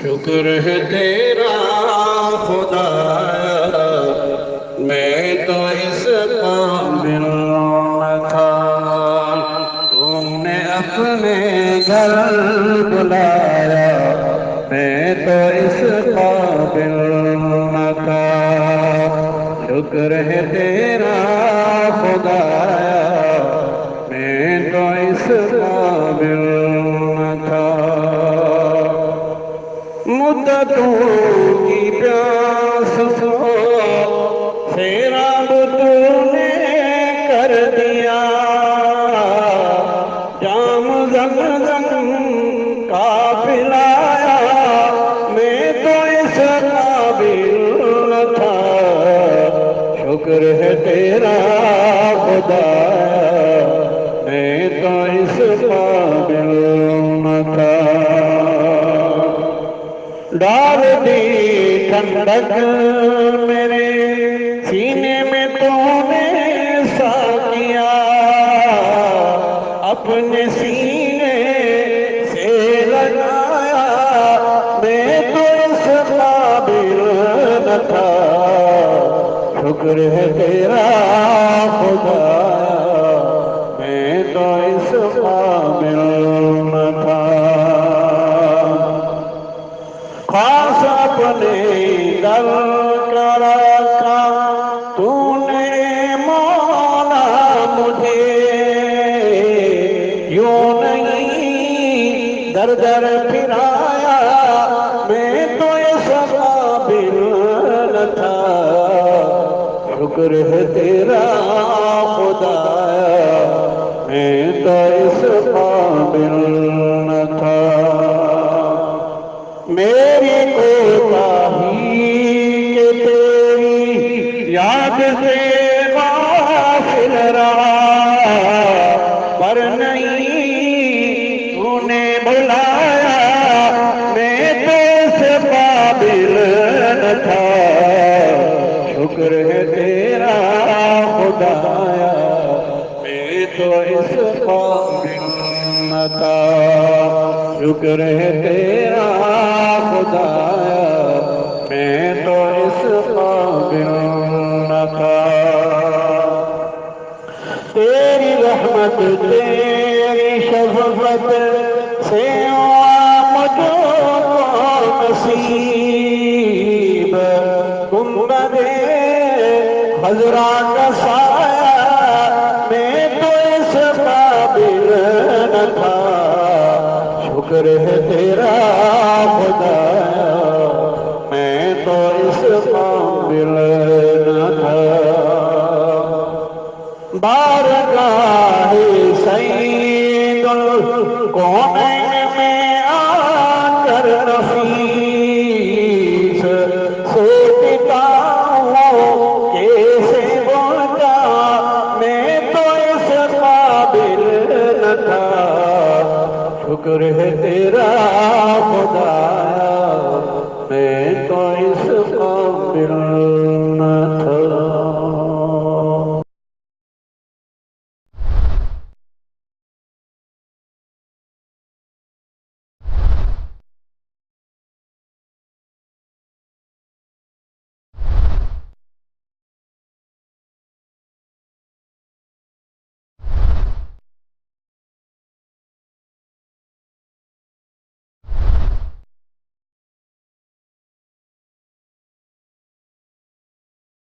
شکر ہے تیرا خدایا، میں تو اس قابل نہ تھا، تم نے اپنے گھر بلایا، میں تو اس قابل نہ تھا۔ شکر ہے تیرا خدایا، میں تو اس قابل نہ تھا۔ مدتوں کی پیاس کو سیراب تو نے کر دیا، جام زمزم کا پلایا، میں تو اس قابل نہ تھا۔ شکر ہے تیرا خدایا، میں تو اس قابل نہ تھا۔ ڈال دی ٹھنڈک میرے سینے میں تو نے سا کیا، اپنے سینے سے لگایا، میں تو اس قابل نہ تھا۔ شکر ہے تیرا خدایا، میں تو اس قابل نہ تھا۔ خاص اپنے در کا رکھا تو نے مولا مجھے، یوں نہیں در در پھرایا، میں تو اس قابل نہ تھا۔ شکر ہے تیرا خدایا، میں تو اس قابل نہ تھا۔ میری کوتاہی کہ تیری یاد سے غافل رہا، پر نہیں تو نے بلایا، میں تو اس قابل نہ تھا۔ شکر ہے تیرا خدایا، میں تو اس قابل نہ تھا۔ شکر ہے تیرا خدایا، میں تو اس قابل نہ تھا۔ تیری رحمت تیری شفقت سے مجھے نصیب، گنبد خضرا کا سایہ، میں تو اس قابل نہ تھا۔ شکر ہے تیرا خدایا، میں تو اس قابل نہ تھا۔ بارگاہ سید الکونین میں آ کر نفیس سوچتا ہوں کیسے پہنچا، میں تو اس قابل نہ تھا۔ شکر ہے تیرا خدایا، میں تو اس قابل